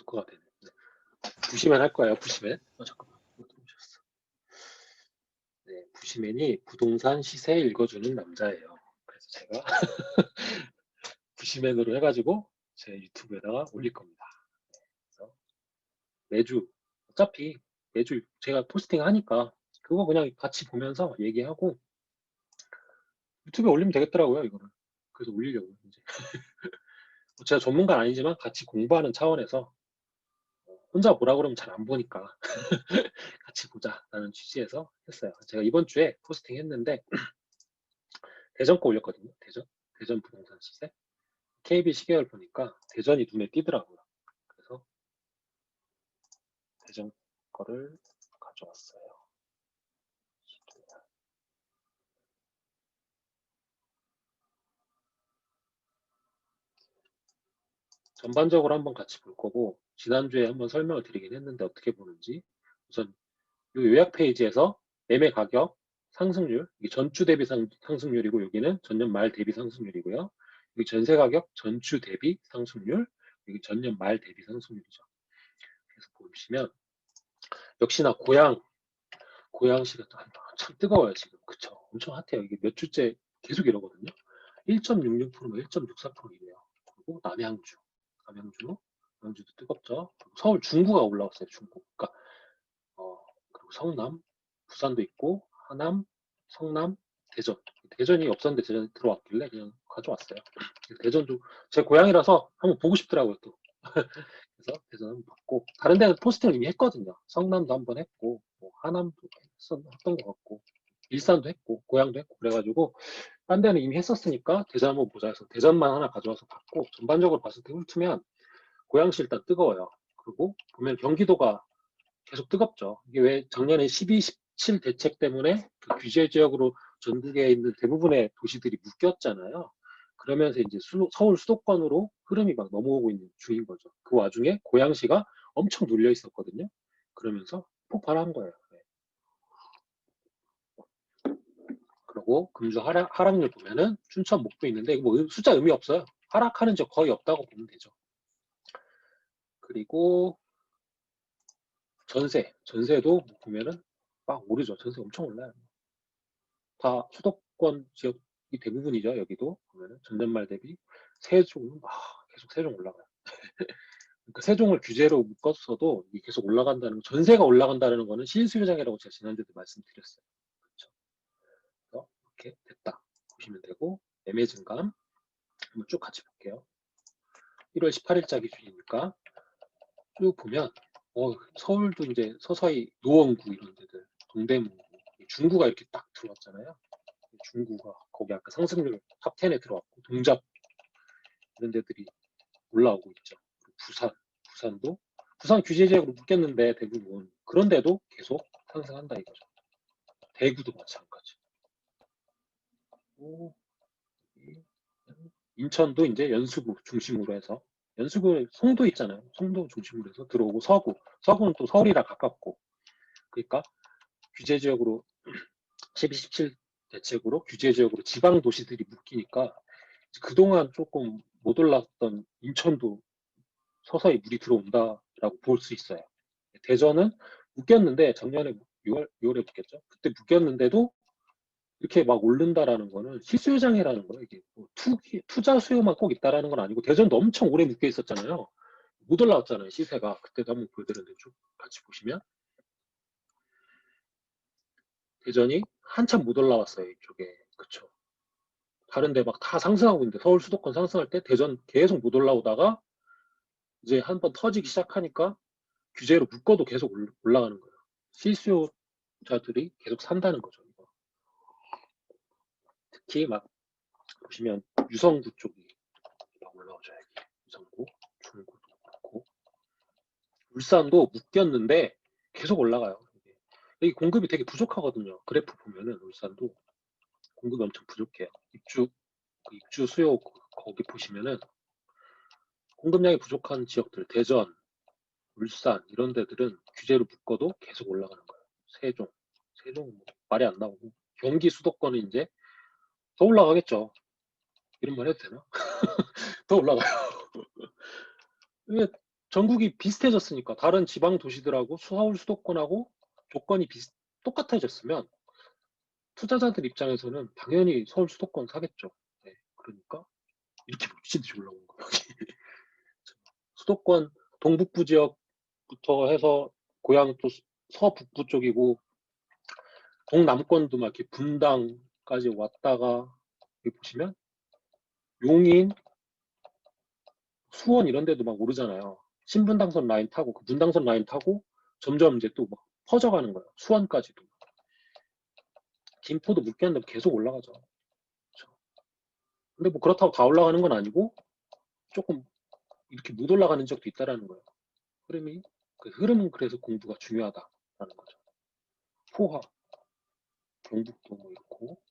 녹화가 되네. 네. 부시맨 할 거예요. 부시맨. 잠깐만. 들어오셨어. 네, 부시맨이 부동산 시세 읽어주는 남자예요. 그래서 제가 부시맨으로 해가지고 제 유튜브에다가 올릴 겁니다. 그래서 매주 어차피 매주 제가 포스팅 하니까 그거 그냥 같이 보면서 얘기하고 유튜브에 올리면 되겠더라고요, 이거를. 그래서 올리려고 이제. 제가 전문가는 아니지만 같이 공부하는 차원에서 혼자 보라 그러면 잘 안 보니까 같이 보자라는 취지에서 했어요. 제가 이번 주에 포스팅 했는데 대전 거 올렸거든요. 대전 부동산 시세. KB 시계열 보니까 대전이 눈에 띄더라고요. 그래서 대전 거를 가져왔어요. 전반적으로 한번 같이 볼 거고 지난주에 한번 설명을 드리긴 했는데 어떻게 보는지 우선 이 요약 페이지에서 매매 가격 상승률, 이게 전주 대비 상승률이고 여기는 전년 말 대비 상승률이고요. 여기 전세 가격 전주 대비 상승률, 여기 전년 말 대비 상승률이죠. 그래서 보시면 역시나 고양시가 참 뜨거워요 지금. 그쵸? 엄청 핫해요. 이게 몇 주째 계속 이러거든요. 1.66%면 1.64%이래요. 그리고 남양주도 뜨겁죠. 서울 중구가 올라왔어요. 중구. 그러니까 그리고 성남, 부산도 있고 하남, 성남, 대전이 없었는데 대전이 들어왔길래 그냥 가져왔어요. 대전도 제 고향이라서 한번 보고 싶더라고요 또. 그래서 대전 한번 봤고 다른 데는 포스팅을 이미 했거든요. 성남도 한번 했고 뭐 하남도 했던 것 같고 일산도 했고 고향도 했고 그래가지고 딴 데는 이미 했었으니까 대전 한번 보자 해서 대전만 하나 가져와서 봤고 전반적으로 봤을 때 훑으면 고양시 일단 뜨거워요. 그리고 보면 경기도가 계속 뜨겁죠. 이게 왜 작년에 12, 17 대책 때문에 그 규제 지역으로 전국에 있는 대부분의 도시들이 묶였잖아요. 그러면서 이제 서울 수도권으로 흐름이 막 넘어오고 있는 중인 거죠. 그 와중에 고양시가 엄청 눌려 있었거든요. 그러면서 폭발한 거예요. 네. 그리고 금주 하락률 보면은 춘천 목도 있는데 뭐 숫자 의미 없어요. 하락하는 적 거의 없다고 보면 되죠. 그리고 전세도 보면은 막 오르죠. 전세 엄청 올라요. 다 수도권 지역이 대부분이죠. 여기도 보면은 전년말 대비 세종은 계속 세종 올라가요. 그러니까 세종을 규제로 묶었어도 이게 계속 올라간다는 전세가 올라간다는 거는 실수요장이라고 제가 지난주에도 말씀드렸어요. 그렇죠. 그래서 이렇게 됐다 보시면 되고 매매 증감 한번 쭉 같이 볼게요. 1월 18일자 기준이니까 쭉 보면 서울도 이제 서서히 노원구 이런 데들 동대문구 중구가 이렇게 딱 들어왔잖아요. 중구가 거기 아까 상승률 탑 10에 들어왔고 동작 이런 데들이 올라오고 있죠. 부산도 부산 규제 지역으로 묶였는데 대부분 그런데도 계속 상승한다 이거죠. 대구도 마찬가지. 인천도 이제 연수구 중심으로 해서 연수구 송도 있잖아요. 송도 중심으로 해서 들어오고 서구는 또 서울이라 가깝고 그러니까 규제 지역으로 12, 17 대책으로 규제 지역으로 지방 도시들이 묶이니까 그동안 조금 못 올랐던 인천도 서서히 물이 들어온다라고 볼 수 있어요. 대전은 묶였는데 작년에 6월에 묶였죠. 그때 묶였는데도 이렇게 막 오른다라는 거는 실수요장애라는 거예요. 이게 뭐 투자 수요만 꼭 있다라는 건 아니고 대전도 엄청 오래 묶여 있었잖아요. 못 올라왔잖아요. 시세가. 그때도 한번 보여드렸는데 쭉 같이 보시면 대전이 한참 못 올라왔어요. 이쪽에. 그쵸. 다른데 막 다 상승하고 있는데 서울 수도권 상승할 때 대전 계속 못 올라오다가 이제 한번 터지기 시작하니까 규제로 묶어도 계속 올라가는 거예요. 실수요자들이 계속 산다는 거죠. 이거. 특히 막 보시면 유성구 쪽이 막 올라오죠. 여기. 유성구, 중구도 그렇고 울산도 묶였는데 계속 올라가요. 여기 공급이 되게 부족하거든요. 그래프 보면은 울산도 공급이 엄청 부족해요. 입주 수요 거기 보시면은 공급량이 부족한 지역들 대전, 울산 이런 데들은 규제로 묶어도 계속 올라가는 거예요. 세종 뭐 말이 안 나오고 경기 수도권은 이제 더 올라가겠죠. 이런 말 해도 되나? 더 올라가요. 전국이 비슷해졌으니까 다른 지방 도시들하고 서울 수도권하고 조건이 똑같아졌으면 투자자들 입장에서는 당연히 서울 수도권 사겠죠. 네, 그러니까 이렇게 미친 듯이 올라오는 거예요. 수도권 동북부 지역부터 해서 고향 또 서북부 쪽이고 동남권도 막 이렇게 분당까지 왔다가 여기 보시면 용인, 수원 이런 데도 막 오르잖아요. 신분당선 라인 타고 그 분당선 라인 타고 점점 이제 또 막 퍼져가는 거예요. 수원까지도. 김포도 묶였는데 계속 올라가죠. 그렇죠. 근데 뭐 그렇다고 다 올라가는 건 아니고 조금 이렇게 못 올라가는 적도 있다라는 거예요. 흐름이 그 흐름은 그래서 공부가 중요하다라는 거죠. 포화, 경북도 뭐 있고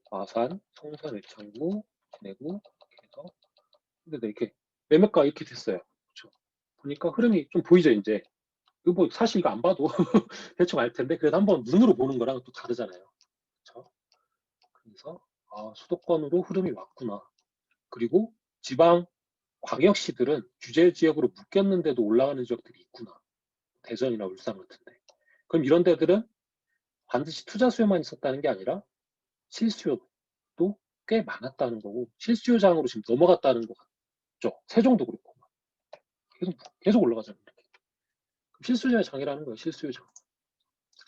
마산, 성산, 의창구, 진해구 이렇게 해서 근데 이렇게 매매가 이렇게 됐어요. 그렇죠. 보니까 흐름이 좀 보이죠 이제. 이거 뭐 사실 이거 안 봐도 대충 알 텐데 그래도 한번 눈으로 보는 거랑 또 다르잖아요. 그렇죠? 그래서 아, 수도권으로 흐름이 왔구나. 그리고 지방 광역시들은 규제 지역으로 묶였는데도 올라가는 지역들이 있구나. 대전이나 울산 같은데. 그럼 이런 데들은 반드시 투자 수요만 있었다는 게 아니라 실수요도 꽤 많았다는 거고 실수요장으로 지금 넘어갔다는 거 같죠. 세종도 그렇고 계속 올라가잖아요. 실수요의 장이라는 거예요. 실수요장.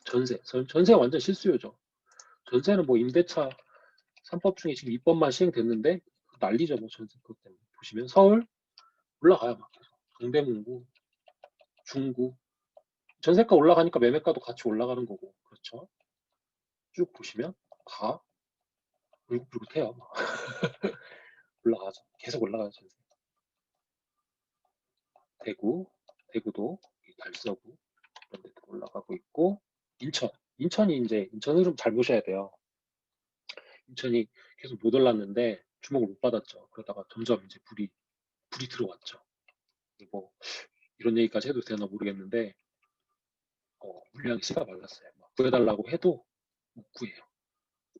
전세 완전 실수요죠. 전세는 뭐 임대차 3법 중에 지금 2법만 시행됐는데 난리죠. 뭐 전세 그것 때문에. 보시면 서울 올라가요. 막 계속. 동대문구, 중구. 전세가 올라가니까 매매가도 같이 올라가는 거고. 그렇죠. 쭉 보시면 다 울긋불긋해요. 올라가죠. 계속 올라가요. 전세. 대구도 달서구 이런 데도 올라가고 있고 인천이 이제 인천 흐름 잘 보셔야 돼요. 인천이 계속 못 올랐는데 주목을 못 받았죠. 그러다가 점점 이제 불이 들어왔죠. 뭐 이런 얘기까지 해도 되나 모르겠는데 물량이 씨가 말랐어요. 막 구해달라고 해도 못 구해요.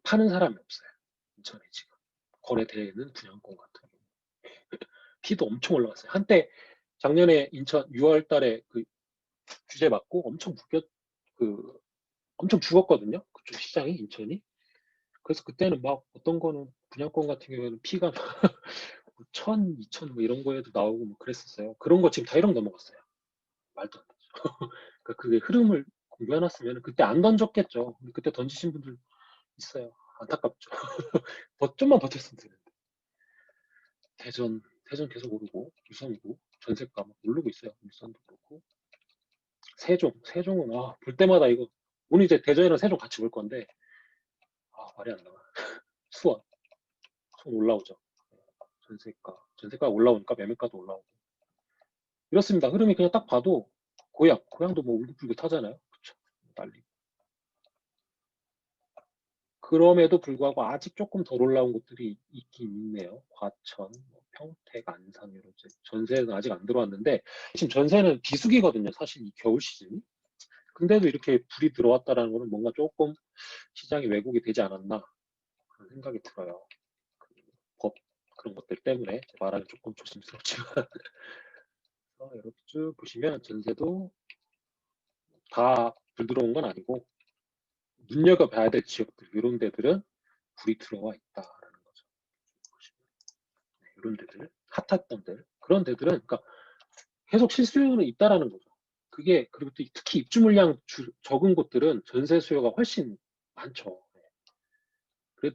파는 사람이 없어요. 인천에 지금 거래되는 분양권 같은 경우 피도 엄청 올라갔어요. 한때 작년에 인천 6월 달에 그 규제 받고 그 엄청 죽었거든요. 그쪽 시장이 인천이. 그래서 그때는 막 어떤 거는 분양권 같은 경우에는 피가 1,000, 2,000 뭐 이런 거에도 나오고 뭐 그랬었어요. 그런 거 지금 다 1억 넘어갔어요. 말도 안 되죠. 그러니까 그게 흐름을 공유해놨으면 그때 안 던졌겠죠. 근데 그때 던지신 분들 있어요. 안타깝죠. 좀만 버텼으면 되는데. 대전 계속 오르고 유성구 전세가 막 오르고 있어요. 울산도 그렇고 세종은 볼 때마다 이거 오늘 이제 대전이랑 세종 같이 볼 건데 말이 안 나와. 수원 올라오죠. 전세가 올라오니까 매매가도 올라오고 이렇습니다. 흐름이 그냥 딱 봐도 고향도 뭐 울긋불긋하잖아요. 그쵸? 난리. 그럼에도 불구하고 아직 조금 덜 올라온 곳들이 있긴 있네요. 과천, 뭐 평택, 안산 이런 전세는 아직 안 들어왔는데 지금 전세는 비수기거든요. 사실 이 겨울 시즌이. 근데도 이렇게 불이 들어왔다라는 거는 뭔가 조금 시장이 왜곡이 되지 않았나 그런 생각이 들어요. 그 법 그런 것들 때문에 말하기 조금 조심스럽지만 이렇게 쭉 보시면 전세도 다 불 들어온 건 아니고 눈여겨봐야 될 지역들 이런 데들은 불이 들어와 있다라는 거죠. 이런 데들 핫했던 데 그런 데들은 그러니까 계속 실수요는 있다라는 거죠. 그게 그리고 또 특히 입주 물량 적은 곳들은 전세 수요가 훨씬 많죠. 그래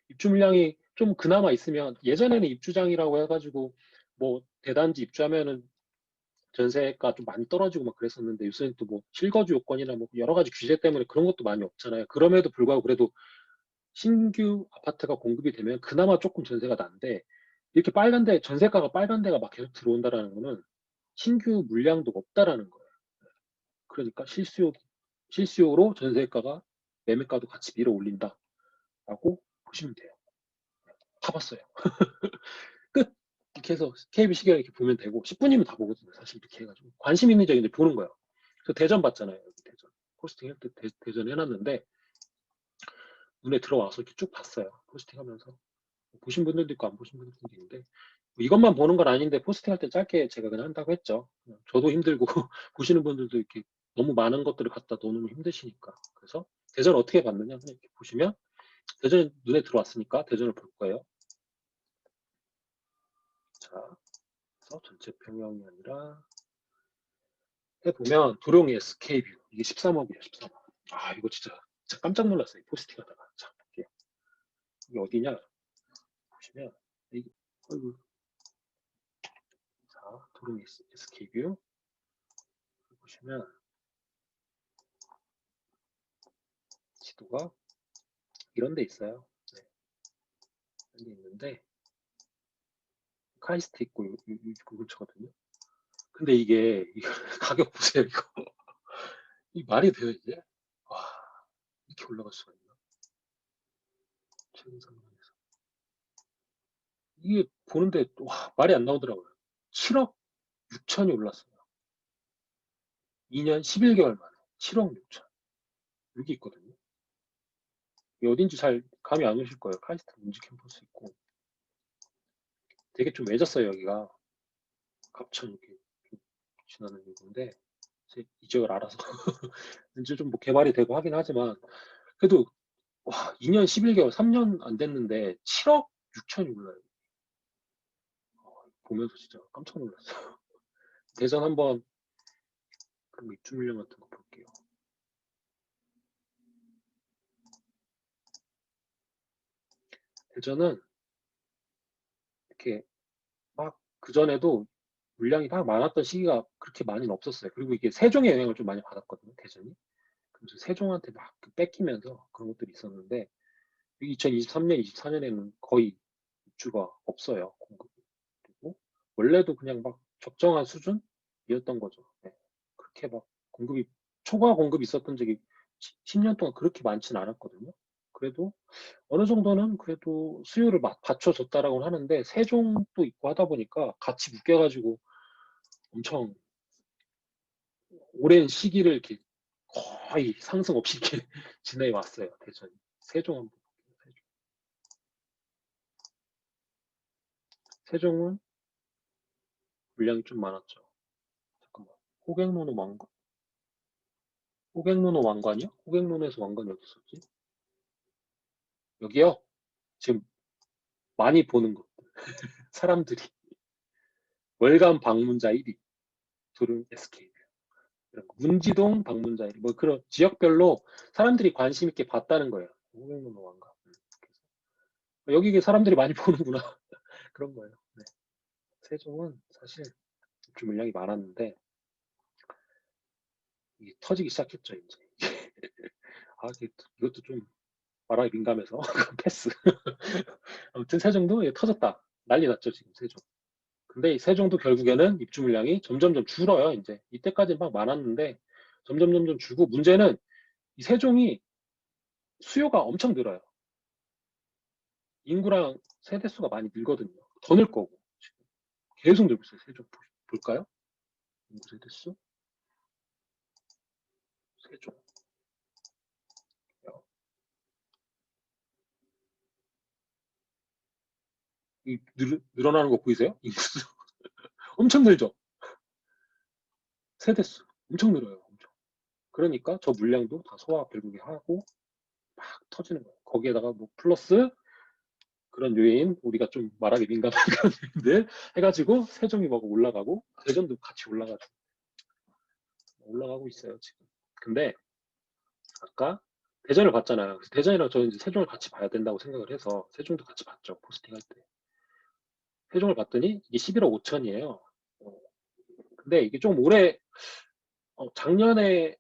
입주 물량이 좀 그나마 있으면 예전에는 입주장이라고 해가지고 뭐 대단지 입주하면은 전세가 좀 많이 떨어지고 막 그랬었는데 요새는 또 뭐 실거주 요건이나 뭐 여러 가지 규제 때문에 그런 것도 많이 없잖아요. 그럼에도 불구하고 그래도 신규 아파트가 공급이 되면 그나마 조금 전세가 난데 이렇게 전세가가 빨간 데가 막 계속 들어온다라는 거는 신규 물량도 없다라는 거예요. 그러니까 실수요로 전세가가 매매가도 같이 밀어 올린다라고 보시면 돼요. 다 봤어요. 끝. 이렇게 해서 KB 시계를 이렇게 보면 되고 10분이면 다 보거든요. 사실 이렇게 해가지고 관심 있는 적인데 보는 거예요. 저 대전 봤잖아요. 여기 대전 포스팅 할때 대전 해놨는데 눈에 들어와서 이렇게 쭉 봤어요. 포스팅 하면서 보신 분들도 있고 안 보신 분들도 있는데 뭐 이것만 보는 건 아닌데 포스팅할 때 짧게 제가 그냥 한다고 했죠. 저도 힘들고 보시는 분들도 이렇게 너무 많은 것들을 갖다 놓으면 힘드시니까. 그래서 대전 어떻게 봤느냐 이렇게 보시면 대전이 눈에 들어왔으니까 대전을 볼 거예요. 자, 그래서 전체 평형이 아니라 해보면 도룡이 SK뷰 이게 13억이에요. 13억. 아 이거 진짜 깜짝 놀랐어요. 포스팅하다가. 자 볼게요. 이게 어디냐 보시면 이게 어이구. 자 도룡이 SK뷰 보시면 지도가 이런 데 있어요. 네, 이런 데 있는데 카이스트 있고 그 근처거든요. 근데 이게 이거 가격 보세요. 이거 이 말이 돼요 이게? 와 이렇게 올라갈 수가 있나? 최근 3년에서 이게 보는데 와 말이 안 나오더라고요. 7억 6천이 올랐어요. 2년 11개월 만에 7억 6천. 여기 있거든요. 이게 어딘지 잘 감이 안 오실 거예요. 카이스트 문지 캠퍼스 있고 되게 좀 외졌어요 여기가. 갑천 이렇게 좀 지나는 건데 이 지역을 알아서 이제 좀 뭐 개발이 되고 하긴 하지만 그래도 와 2년 11개월 3년 안 됐는데 7억 6천이 올라요. 보면서 진짜 깜짝 놀랐어요. 대전 한번 그럼 입주 물량 같은 거 볼게요. 대전은 이렇게 막 그전에도 물량이 막 많았던 시기가 그렇게 많이는 없었어요. 그리고 이게 세종의 영향을 좀 많이 받았거든요, 대전이. 그래서 세종한테 막 뺏기면서 그런 것들이 있었는데 2023년, 24년에는 거의 입주가 없어요, 공급이. 그리고 원래도 그냥 막 적정한 수준이었던 거죠. 네. 그렇게 막 공급이 초과 공급이 있었던 적이 10년 동안 그렇게 많지는 않았거든요. 그래도 어느 정도는 그래도 수요를 받쳐줬다라고 하는데 세종도 있고 하다 보니까 같이 묶여가지고 엄청 오랜 시기를 이렇게 거의 상승 없이 이렇게 지내 왔어요. 대전이. 세종 한번 볼게요. 세종은 물량이 좀 많았죠. 잠깐만. 호객노노 왕관? 호객노노 왕관이요? 호객노노에서 왕관이 어디 있었지? 여기요? 지금 많이 보는 것. 사람들이 월간 방문자 1위. 두른 SK. 문지동 방문자 1위. 뭐 그런 지역별로 사람들이 관심 있게 봤다는 거예요. 호객노노 왕관. 여기 사람들이 많이 보는구나. 그런 거예요. 네. 세종은 사실 입주 물량이 많았는데 이게 터지기 시작했죠, 이제. 아, 이것도 좀 말하기 민감해서 패스. 아무튼 세종도 터졌다. 난리 났죠, 지금 세종. 근데 이 세종도 결국에는 입주 물량이 점점점 줄어요, 이제. 이때까지 막 많았는데 점점점점 줄고 문제는 이 세종이 수요가 엄청 늘어요. 인구랑 세대수가 많이 늘거든요. 더 늘 거고. 지금 계속 늘고 있어요, 세종. 볼까요? 인구 세대수? 세종. 늘어나는 거 보이세요? 인구수. 엄청 늘죠? 세대수. 엄청 늘어요. 엄청. 그러니까 저 물량도 다 소화 결국에 하고 막 터지는 거예요. 거기에다가 뭐 플러스 그런 요인, 우리가 좀 말하기 민감한 그런 요인들 해가지고 세종이 막 올라가고 대전도 같이 올라가고 있어요, 지금. 근데 아까 대전을 봤잖아요. 그래서 대전이랑 저는 이제 세종을 같이 봐야 된다고 생각을 해서 세종도 같이 봤죠. 포스팅 할 때. 세종을 봤더니 이게 11억 5천이에요. 근데 이게 좀 작년에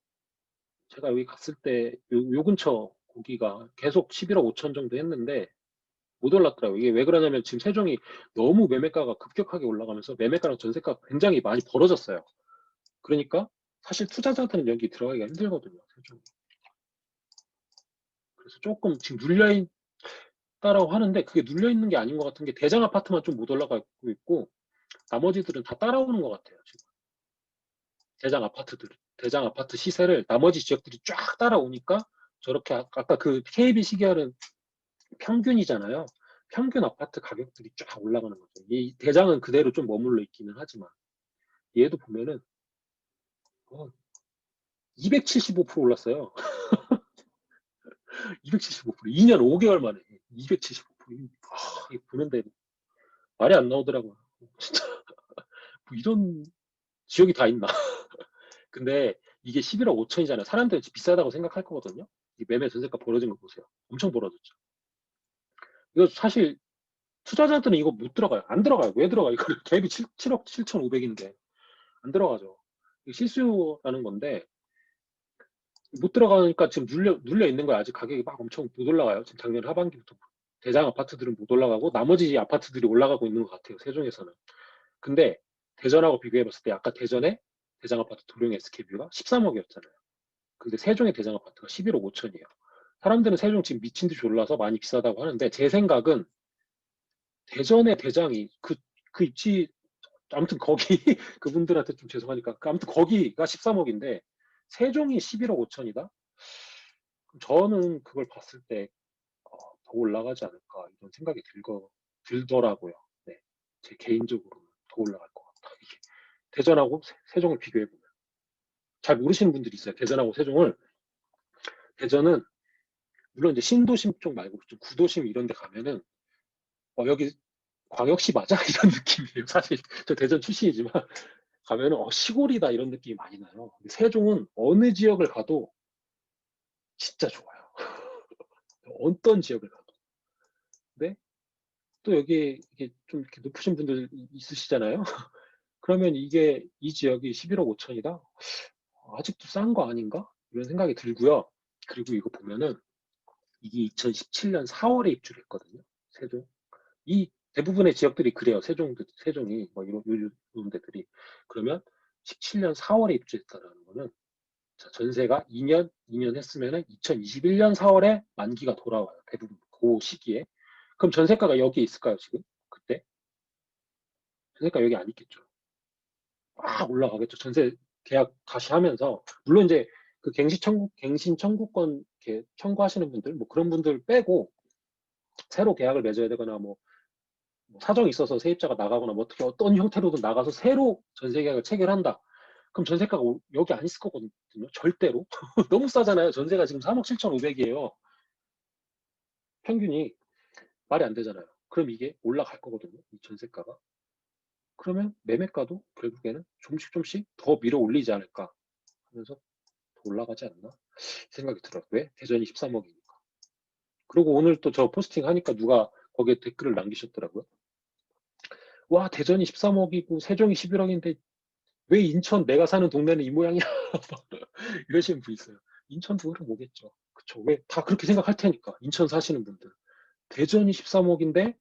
제가 여기 갔을 때 요 근처 고기가 계속 11억 5천 정도 했는데 못 올랐더라고요. 이게 왜 그러냐면 지금 세종이 너무 매매가가 급격하게 올라가면서 매매가랑 전세가가 굉장히 많이 벌어졌어요. 그러니까 사실 투자자들은 여기 들어가기가 힘들거든요. 세종이. 그래서 조금 지금 눌려있다라고 하는데 그게 눌려있는 게 아닌 것 같은 게 대장 아파트만 좀 못 올라가고 있고 나머지들은 다 따라오는 것 같아요. 지금 대장 아파트 시세를 나머지 지역들이 쫙 따라오니까 저렇게 아까 그 KB 시계열은 평균이잖아요. 평균 아파트 가격들이 쫙 올라가는 거죠. 이 대장은 그대로 좀 머물러 있기는 하지만 얘도 보면은 275% 올랐어요. 275%. 2년 5개월 만에 275%. 이거 보는데 말이 안 나오더라고요. 진짜 뭐 이런 지역이 다 있나? 근데 이게 11억 5천이잖아요. 사람들은 비싸다고 생각할 거거든요. 이 매매 전세가 벌어진 거 보세요. 엄청 벌어졌죠. 이거 사실 투자자들은 이거 못 들어가요. 안 들어가요. 왜 들어가요? 이거 갭이 7억 7,500인데 안 들어가죠. 이거 실수라는 건데 못 들어가니까 지금 눌려 있는 거야. 아직 가격이 막 엄청 못 올라가요. 지금 작년 하반기부터 대장 아파트들은 못 올라가고 나머지 아파트들이 올라가고 있는 것 같아요. 세종에서는. 근데 대전하고 비교해봤을 때 아까 대전에 대장 아파트 도룡 SK뷰가 13억이었잖아요. 근데 세종의 대장 아파트가 11억 5천이에요. 사람들은 세종 지금 미친 듯이 올라서 많이 비싸다고 하는데 제 생각은 대전의 대장이 그 입지 아무튼 거기 그분들한테 좀 죄송하니까 아무튼 거기가 13억인데 세종이 11억 5천이다? 저는 그걸 봤을 때 더 올라가지 않을까 이런 생각이 들더라고요. 네, 제 개인적으로는 더 올라갈 것 같다. 이게 대전하고 세종을 비교해 보면 잘 모르시는 분들이 있어요. 대전하고 세종을. 대전은 물론 이제 신도심 쪽 말고 좀 구도심 이런 데 가면은 여기 광역시 맞아? 이런 느낌이에요. 사실 저 대전 출신이지만 가면은 시골이다 이런 느낌이 많이 나요. 근데 세종은 어느 지역을 가도 진짜 좋아요. 어떤 지역을 가도. 근데 또 여기 이렇게 좀 이렇게 높으신 분들 있으시잖아요. 그러면 이게 이 지역이 11억 5천이다? 아직도 싼 거 아닌가? 이런 생각이 들고요. 그리고 이거 보면은 이게 2017년 4월에 입주를 했거든요. 세종. 이 대부분의 지역들이 그래요. 세종이 뭐 이런 데들이. 그러면 17년 4월에 입주했다라는 거는 자, 전세가 2년 했으면은 2021년 4월에 만기가 돌아와요. 대부분 그 시기에. 그럼 전세가가 여기에 있을까요, 지금? 그때? 전세가 여기 안 있겠죠. 막 올라가겠죠. 전세 계약 다시 하면서. 물론 이제 그 갱신 청구권 이렇게 청구하시는 분들, 뭐 그런 분들 빼고 새로 계약을 맺어야 되거나 뭐 사정이 있어서 세입자가 나가거나 뭐 어떻게 어떤 형태로든 나가서 새로 전세 계약을 체결한다. 그럼 전세가가 여기 안 있을 거거든요. 절대로. 너무 싸잖아요. 전세가 지금 3억 7,500이에요. 평균이 말이 안 되잖아요. 그럼 이게 올라갈 거거든요. 이 전세가가. 그러면 매매가도 결국에는 조금씩 더 밀어 올리지 않을까 하면서 더 올라가지 않나 생각이 들어요. 왜? 대전이 13억이니까. 그리고 오늘 또 저 포스팅 하니까 누가 거기에 댓글을 남기셨더라고요. 와, 대전이 13억이고 세종이 11억인데 왜 인천 내가 사는 동네는 이 모양이야? 이러시는 분 있어요. 인천도 그럼 오겠죠. 그쵸. 왜? 다 그렇게 생각할 테니까. 인천 사시는 분들. 대전이 13억인데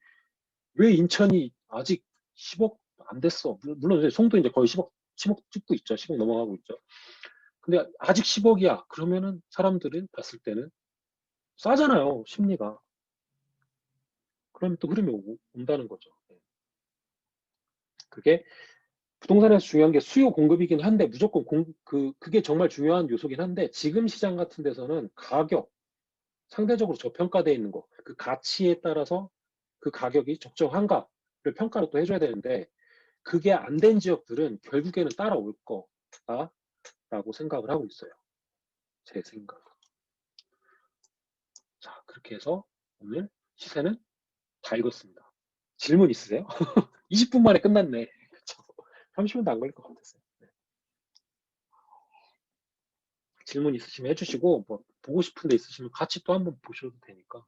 왜 인천이 아직 10억 안 됐어? 물론 이제 송도 이제 거의 10억 찍고 있죠. 10억 넘어가고 있죠. 근데 아직 10억이야. 그러면은 사람들은 봤을 때는 싸잖아요. 심리가. 그러면 또 흐름이 온다는 거죠. 네. 그게 부동산에서 중요한 게 수요 공급이긴 한데 무조건 그게 정말 중요한 요소긴 한데 지금 시장 같은 데서는 가격 상대적으로 저평가되어 있는 거, 그 가치에 따라서 그 가격이 적정한가를 평가를 또 해줘야 되는데 그게 안 된 지역들은 결국에는 따라올 거다라고 생각을 하고 있어요. 제 생각. 자, 그렇게 해서 오늘 시세는 다 읽었습니다. 질문 있으세요? 20분 만에 끝났네. 그쵸? 30분도 안 걸릴 것 같았어요. 네. 질문 있으시면 해주시고 뭐 보고 싶은 데 있으시면 같이 또 한번 보셔도 되니까.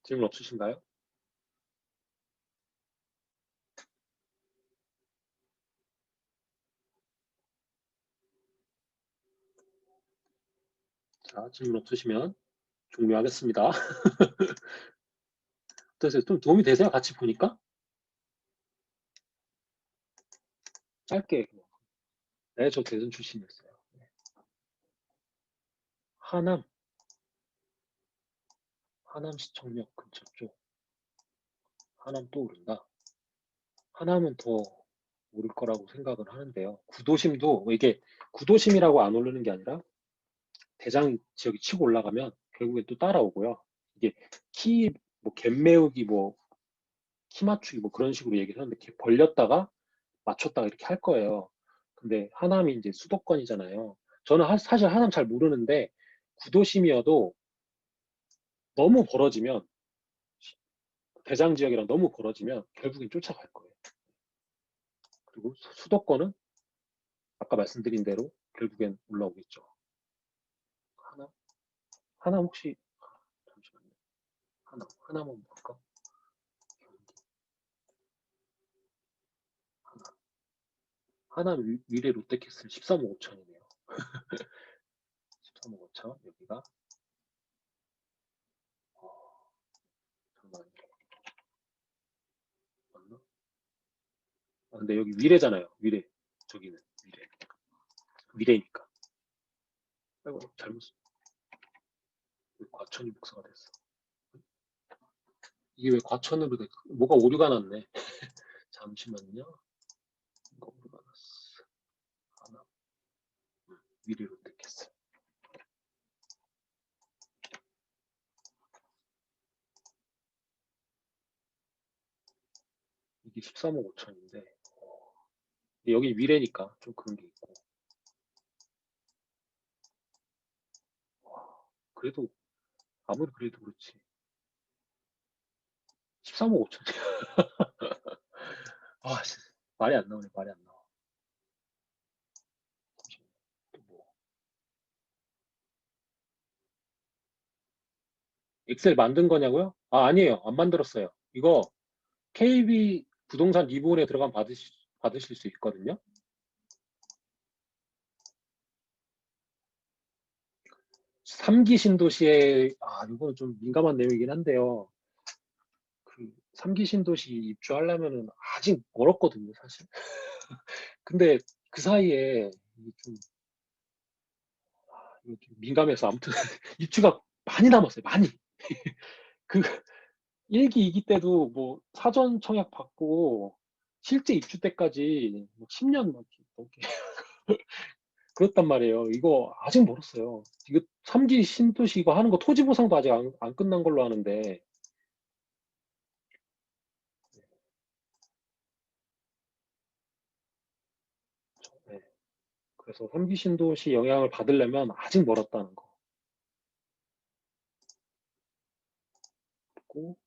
질문 없으신가요? 자, 질문 없으시면 종료하겠습니다. 어떠세요? 좀 도움이 되세요? 같이 보니까? 짧게. 네, 저 대전 출신이었어요. 하남, 하남시청역 근처 쪽. 하남 또 오른다. 하남은 더 오를 거라고 생각을 하는데요. 구도심도 이게 구도심이라고 안 오르는 게 아니라 대장 지역이 치고 올라가면 결국엔 또 따라오고요. 이게 키, 뭐, 갭 메우기, 뭐, 키 맞추기, 뭐 그런 식으로 얘기를 하는데, 이렇게 벌렸다가 맞췄다가 이렇게 할 거예요. 근데 하남이 이제 수도권이잖아요. 저는 사실 하남 잘 모르는데, 구도심이어도 너무 벌어지면, 대장 지역이랑 너무 벌어지면 결국엔 쫓아갈 거예요. 그리고 수도권은 아까 말씀드린 대로 결국엔 올라오겠죠. 하남? 하남 혹시, 잠시만요. 하남 한번 볼까? 하남. 하남 위례 롯데캐슬 13억 5천이네요. 13억 5천, 여기가, 잠깐만요. 맞나? 아, 근데 여기 위례잖아요. 위례. 저기는 위례. 위례니까. 아이고, 잘못, 왜 과천이 복사가 됐어. 이게 왜 과천으로 돼? 뭐가 오류가 났네. 잠시만요. 이거 오류가 났어. 하나, 위례로 뜯겠어. 이게 13억 5천인데, 여기 위례니까 좀 그런 게 있고. 와, 그래도, 아무리 그래도 그렇지. 13억 5천. 아, 말이 안 나오네, 말이 안 나와. 잠시만요. 또 뭐. 엑셀 만든 거냐고요? 아, 아니에요. 안 만들었어요. 이거 KB 부동산 리본에 들어가면 받으실 수 있거든요. 3기 신도시에, 이거는 좀 민감한 내용이긴 한데요. 그 3기 신도시 입주하려면은 아직 멀었거든요, 사실. 근데 그 사이에 이게 좀 민감해서 아무튼 입주가 많이 남았어요, 많이. 그 1기, 2기 때도 뭐 사전 청약 받고 실제 입주 때까지 뭐 10년 넘게 그렇단 말이에요. 이거 아직 멀었어요. 이거 3기 신도시 이거 하는 거 토지 보상도 아직 안 끝난 걸로 아는데, 네. 그래서 3기 신도시 영향을 받으려면 아직 멀었다는 거. 그리고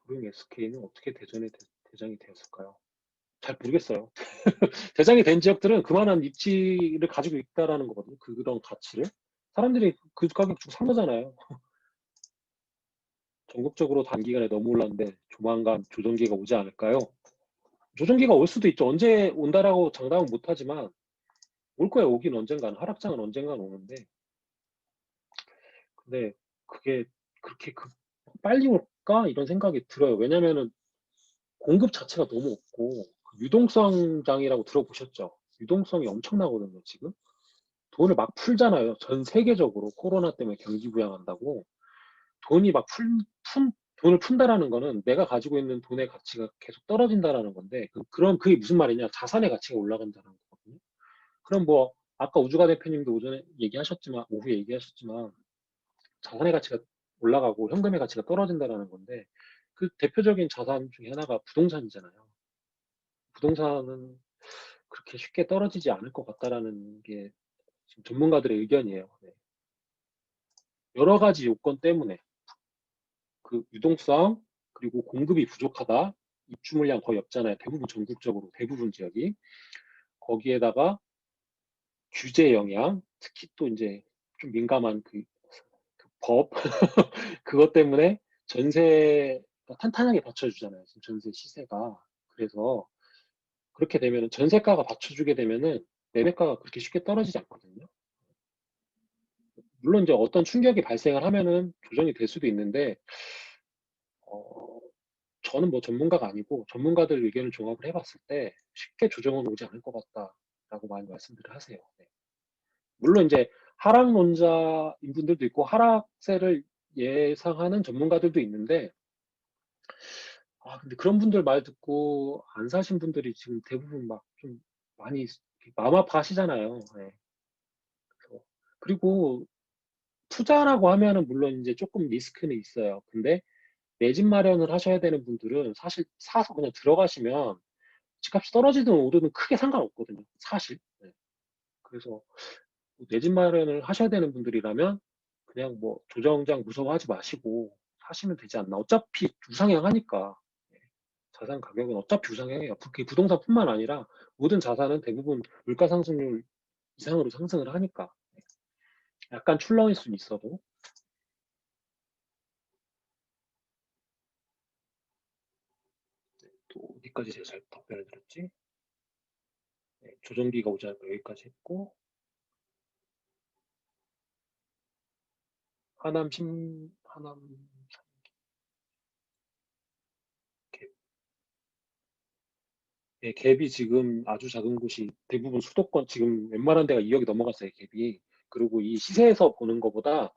도릉 SK는 어떻게 대장이 되었을까요? 잘 모르겠어요. 대장이 된 지역들은 그만한 입지를 가지고 있다라는 거거든요. 그런 가치를. 사람들이 그 가격 주고 산 거잖아요. 전국적으로 단기간에 너무 올랐는데 조만간 조정기가 오지 않을까요? 조정기가 올 수도 있죠. 언제 온다라고 장담은 못하지만 올 거야. 오긴 언젠가는. 하락장은 언젠가는 오는데, 근데 그게 그렇게 빨리 올까 이런 생각이 들어요. 왜냐면은 공급 자체가 너무 없고 유동성장이라고 들어보셨죠? 유동성이 엄청나거든요. 지금 돈을 막 풀잖아요. 전 세계적으로 코로나 때문에 경기 부양한다고 돈이 막 돈을 푼다라는 거는 내가 가지고 있는 돈의 가치가 계속 떨어진다라는 건데, 그럼 그게 무슨 말이냐? 자산의 가치가 올라간다는 거거든요. 그럼 뭐 아까 우주가 대표님도 오전에 얘기하셨지만, 오후에 얘기하셨지만, 자산의 가치가 올라가고 현금의 가치가 떨어진다라는 건데, 그 대표적인 자산 중에 하나가 부동산이잖아요. 부동산은 그렇게 쉽게 떨어지지 않을 것 같다라는 게 지금 전문가들의 의견이에요. 네. 여러 가지 요건 때문에 그 유동성, 그리고 공급이 부족하다. 입주 물량 거의 없잖아요. 대부분 전국적으로 대부분 지역이. 거기에다가 규제 영향, 특히 또 이제 좀 민감한 그 법, 그것 때문에 전세가 탄탄하게 받쳐주잖아요. 지금 전세 시세가. 그래서 그렇게 되면은 전세가가 받쳐주게 되면은 매매가가 그렇게 쉽게 떨어지지 않거든요. 물론 이제 어떤 충격이 발생을 하면은 조정이 될 수도 있는데, 어, 저는 뭐 전문가가 아니고 전문가들 의견을 종합을 해봤을 때 쉽게 조정은 오지 않을 것 같다라고 많이 말씀들을 하세요. 네. 물론 이제 하락론자인 분들도 있고 하락세를 예상하는 전문가들도 있는데, 근데 그런 분들 말 듣고 안 사신 분들이 지금 대부분 막 좀 많이 마음 아파하시잖아요. 네. 그래서 그리고 투자라고 하면은 물론 이제 조금 리스크는 있어요. 근데 내 집 마련을 하셔야 되는 분들은 사실 사서 그냥 들어가시면 집값이 떨어지든 오르든 크게 상관없거든요. 사실. 네. 그래서 내 집 마련을 하셔야 되는 분들이라면 그냥 뭐 조정장 무서워하지 마시고 사시면 되지 않나. 어차피 우상향하니까. 네. 자산 가격은 어차피 우상향해요. 특히 부동산뿐만 아니라 모든 자산은 대부분 물가 상승률 이상으로 상승을 하니까. 네. 약간 출렁일 수는 있어도. 또 어디까지 제가 잘 답변을 드렸지? 네, 조정기가 오지 않을까 여기까지 했고 하남 갭. 예, 갭이 지금 아주 작은 곳이 대부분 수도권 지금 웬만한 데가 2억이 넘어갔어요, 갭이. 그리고 이 시세에서 보는 것보다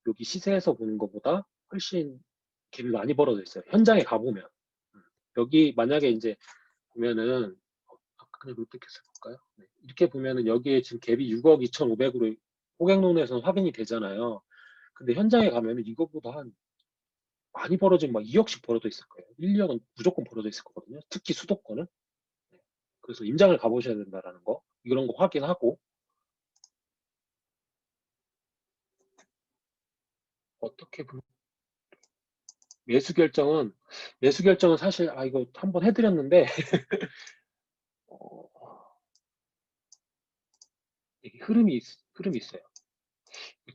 여기 시세에서 보는 것보다 훨씬 갭이 많이 벌어져 있어요. 현장에 가보면. 여기 만약에 이제 보면은 아까 그냥 롯데캐슬 볼까요? 네. 이렇게 보면은 여기에 지금 갭이 6억 2,500으로 호갱농로에서는 확인이 되잖아요. 근데 현장에 가면은 이거보다 한 많이 벌어지면 막 2억씩 벌어져 있을 거예요. 1, 2억은 무조건 벌어져 있을 거거든요. 특히 수도권은. 네. 그래서 임장을 가보셔야 된다라는 거. 이런 거 확인하고 어떻게 매수 결정은 사실 이거 한번 해드렸는데 어, 이게 흐름이 있어요.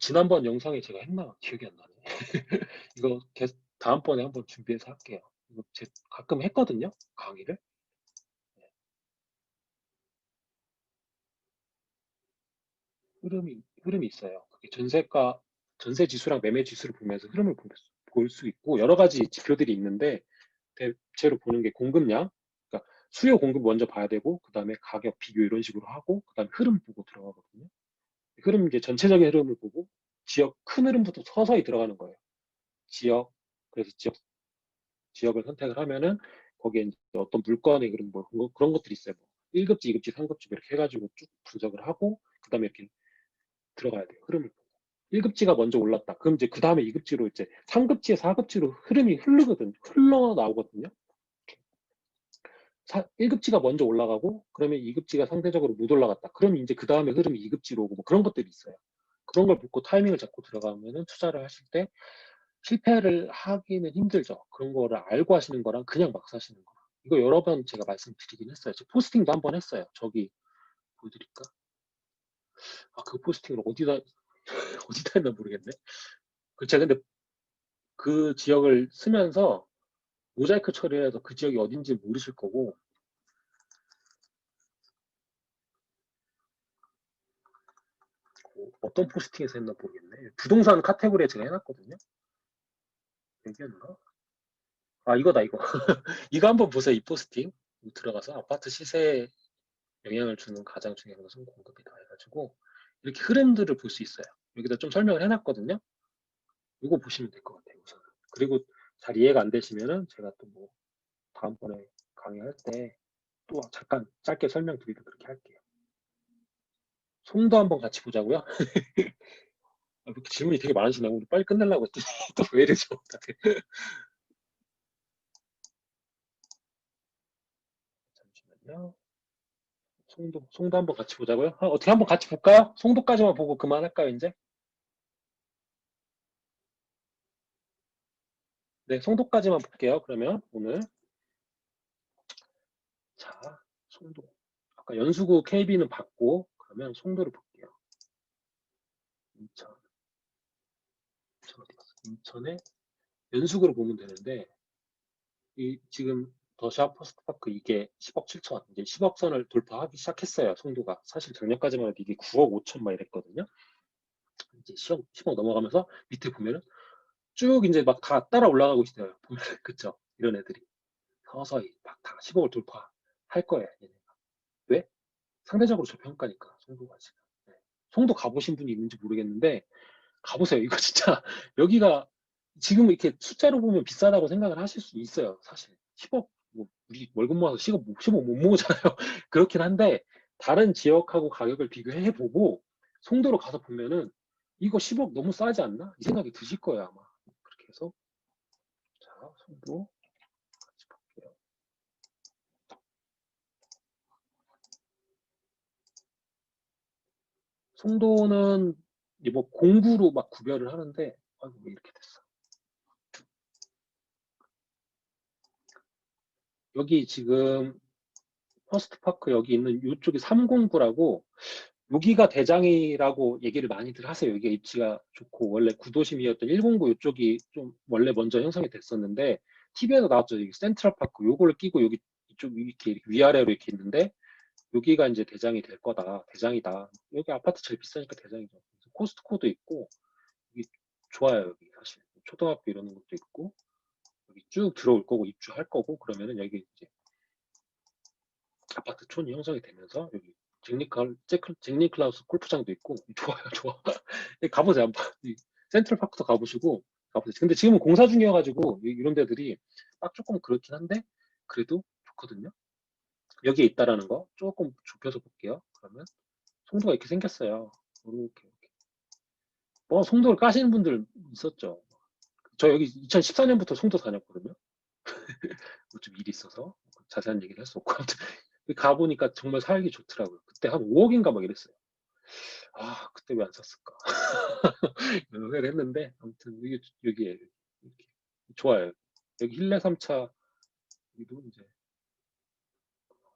지난번 영상에 제가 했나 기억이 안 나네. 이거 다음번에 한번 준비해서 할게요. 이거 가끔 했거든요. 강의를. 흐름이 있어요. 그게 전세 지수랑 매매 지수를 보면서 흐름을 볼 수 있고 여러 가지 지표들이 있는데 대체로 보는 게 공급량, 그러니까 수요 공급 먼저 봐야 되고 그다음에 가격 비교 이런 식으로 하고 그다음에 흐름 보고 들어가거든요. 흐름 이제 전체적인 흐름을 보고 지역 큰 흐름부터 서서히 들어가는 거예요. 지역 그래서 지역을 선택을 하면은 거기에 이제 어떤 물건의 그런 뭐 그런 것들이 있어요. 뭐 1급지, 2급지, 3급지 이렇게 해가지고 쭉 분석을 하고 그다음에 이렇게 들어가야 돼요. 흐름을 보고. 1급지가 먼저 올랐다. 그럼 이제 그 다음에 2급지로 이제 3급지에 4급지로 흐름이 흘러나오거든요. 1급지가 먼저 올라가고 그러면 2급지가 상대적으로 못 올라갔다. 그럼 이제 그 다음에 흐름이 2급지로 오고 뭐 그런 것들이 있어요. 그런 걸 보고 타이밍을 잡고 들어가면은 투자를 하실 때 실패를 하기는 힘들죠. 그런 거를 알고 하시는 거랑 그냥 막 사시는 거. 이거 여러 번 제가 말씀드리긴 했어요. 저 포스팅도 한번 했어요. 저기 보여드릴까? 그 포스팅을 어디다 어디다 했나 모르겠네. 제가 근데 그 지역을 쓰면서 모자이크 처리해서 그 지역이 어딘지 모르실 거고 어떤 포스팅에서 했나 모르겠네. 부동산 카테고리에 제가 해놨거든요. 여기였나? 이거다 이거. 이거 한번 보세요. 이 포스팅 들어가서 아파트 시세에 영향을 주는 가장 중요한 것은 공급이다 해가지고 이렇게 흐름들을 볼 수 있어요. 여기다 좀 설명을 해놨거든요. 이거 보시면 될 것 같아요. 우선. 그리고 잘 이해가 안 되시면은 제가 또 뭐 다음번에 강의할 때 또 잠깐 짧게 설명드리도록 그렇게 할게요. 송도 한번 같이 보자고요? 이렇게 질문이 되게 많으시네요. 우리 빨리 끝내려고 했더니 또 왜 이러죠? 다들. 잠시만요. 송도 한번 같이 보자고요? 어떻게 한번 같이 볼까요? 송도까지만 보고 그만할까요, 이제? 네, 송도까지만 볼게요. 그러면 오늘. 자, 송도. 아까 연수구 KB는 봤고, 그러면 송도를 볼게요. 인천. 인천 어디 갔어? 인천에 연수구를 보면 되는데, 지금 더샵 포스트파크 이게 10억 7천, 이제 10억 선을 돌파하기 시작했어요. 송도가. 사실 작년까지만 해도 이게 9억 5천 막 이랬거든요. 이제 10억 넘어가면서 밑에 보면은 쭉 이제 막 다 따라 올라가고 있어요. 보면 그쵸? 이런 애들이 서서히 막 다 10억을 돌파할 거예요. 얘네가. 왜? 상대적으로 저평가니까 송도가 지금. 네. 송도 가보신 분이 있는지 모르겠는데 가보세요. 이거 진짜 여기가 지금 이렇게 숫자로 보면 비싸다고 생각을 하실 수 있어요. 사실 10억 뭐 우리 월급 모아서 10억 못 모으잖아요. 그렇긴 한데 다른 지역하고 가격을 비교해 보고 송도로 가서 보면은 이거 10억 너무 싸지 않나? 이 생각이 드실 거예요, 아마. 그렇게 해서 자, 송도 같이 볼게요. 송도는 뭐 공구로 막 구별을 하는데 아이고 왜 이렇게 됐어. 여기 지금 퍼스트파크 여기 있는 이쪽이 309라고 여기가 대장이라고 얘기를 많이들 하세요. 여기가 입지가 좋고 원래 구도심이었던 109 이쪽이 좀 원래 먼저 형성이 됐었는데 TV에도 나왔죠. 여기 센트럴파크 요거를 끼고 여기 이쪽 이렇게 위아래로 이렇게 있는데 여기가 이제 대장이 될 거다. 대장이다. 여기 아파트 제일 비싸니까 대장이죠. 코스트코도 있고 여기 좋아요. 여기 사실 초등학교 이런 것도 있고 여기 쭉 들어올 거고 입주할 거고 그러면은 여기 이제 아파트 촌이 형성이 되면서 여기 잭니클라우스 골프장도 있고 좋아요, 좋아. 가보세요. 한번. 센트럴파크도 가보시고 가보세요. 근데 지금은 공사 중이어가지고 이런 데들이 딱 조금 그렇긴 한데 그래도 좋거든요. 여기에 있다라는 거 조금 좁혀서 볼게요. 그러면 송도가 이렇게 생겼어요. 이렇게. 송도를 까시는 분들 있었죠. 저 여기 2014년부터 송도 다녔거든요. 좀 일이 있어서 자세한 얘기를 할 수 없고 아무튼 가보니까 정말 살기 좋더라고요. 그때 한 5억인가 막 이랬어요. 아 그때 왜 안 샀을까 생각을 했는데 아무튼 여기에 이렇게 좋아요. 여기 힐레 3차 여기도 이제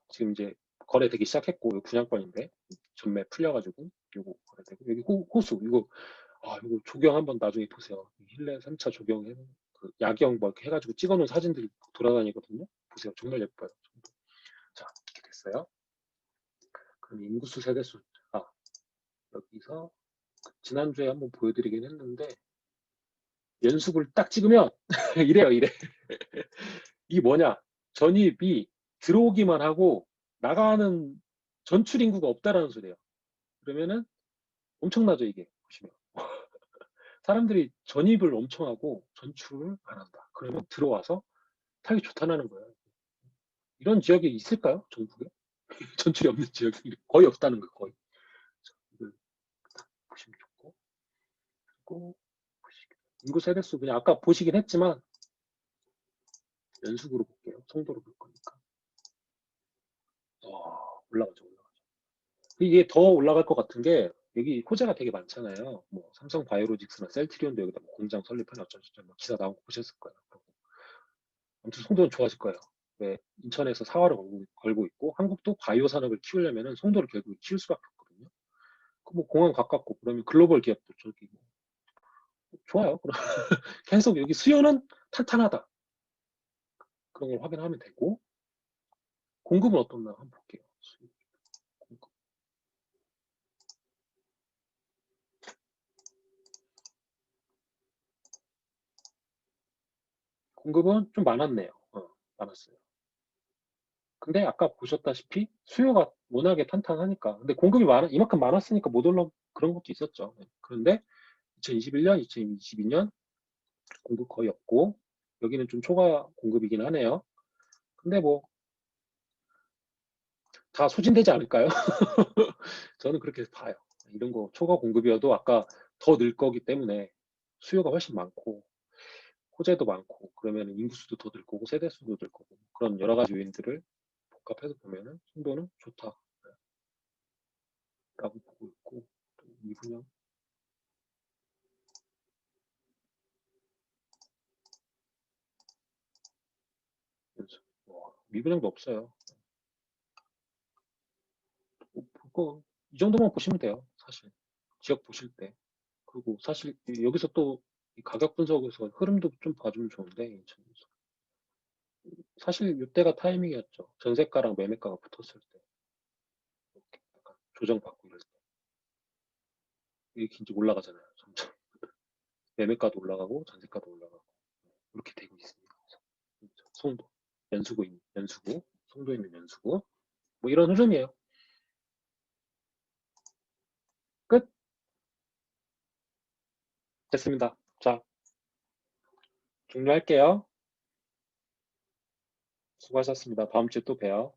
지금 이제 거래되기 시작했고 이거 분양권인데 전매 풀려가지고 요거 거래되고 여기 호수 이거 이거 조경 한번 나중에 보세요. 힐레 3차 조경해 그 야경 뭐 이렇게 해가지고 찍어놓은 사진들이 돌아다니거든요. 보세요. 정말 예뻐요. 자 이렇게 됐어요. 그럼 인구수 세대수 여기서 지난주에 한번 보여드리긴 했는데 연속을 딱 찍으면 이래요 이래. 이게 뭐냐 전입이 들어오기만 하고 나가는 전출 인구가 없다라는 소리예요. 그러면은 엄청나죠 이게 보시면 사람들이 전입을 엄청 하고 전출을 안 한다. 그러면 들어와서 타기 좋다는 거예요. 이런 지역이 있을까요? 전국에? 전출이 없는 지역이 거의 없다는 거예요. 거의. 이걸 딱 보시면 좋고 그리고 인구 세대수 그냥 아까 보시긴 했지만 연속으로 볼게요. 송도로 볼 거니까. 올라가죠, 올라가죠. 이게 더 올라갈 것 같은 게 여기 호재가 되게 많잖아요. 뭐 삼성 바이오로직스나 셀트리온도 여기다 뭐 공장 설립하는 어쩌저쩌 막 기사 나오고 보셨을 거예요. 아무튼 송도는 좋아질 거예요. 왜 인천에서 사활을 걸고 있고 한국도 바이오 산업을 키우려면 송도를 결국 키울 수밖에 없거든요. 뭐 공항 가깝고 그러면 글로벌 기업도 저기 뭐 좋아요. 그럼 계속 여기 수요는 탄탄하다. 그런 걸 확인하면 되고 공급은 어떻나 한번 볼게요. 공급. 공급은 좀 많았네요. 많았어요. 근데 아까 보셨다시피 수요가 워낙에 탄탄하니까. 근데 공급이 이만큼 많았으니까 못 올라 그런 것도 있었죠. 그런데 2021년, 2022년 공급 거의 없고 여기는 좀 초과 공급이긴 하네요. 근데 뭐 다 소진되지 않을까요? 저는 그렇게 봐요. 이런 거 초과 공급이어도 아까 더 늘 거기 때문에 수요가 훨씬 많고 호재도 많고 그러면 인구수도 더 늘 거고 세대수도 늘 거고 그런 여러 가지 요인들을 복합해서 보면은 송도는 좋다라고 보고 있고 또 미분양 미분양도 없어요. 그거 이 정도만 보시면 돼요. 사실 지역 보실 때 그리고 사실 여기서 또 가격 분석에서 흐름도 좀 봐주면 좋은데 사실 이때가 타이밍이었죠. 전세가랑 매매가가 붙었을 때 이렇게 약간 조정받고 이럴 때 이게 이제 올라가잖아요. 점점 매매가도 올라가고 전세가도 올라가고 이렇게 되고 있습니다. 송도 연수구 송도에 있는 연수구 뭐 이런 흐름이에요. 끝 됐습니다. 자 종료할게요. 수고하셨습니다. 다음 주에 또 봬요.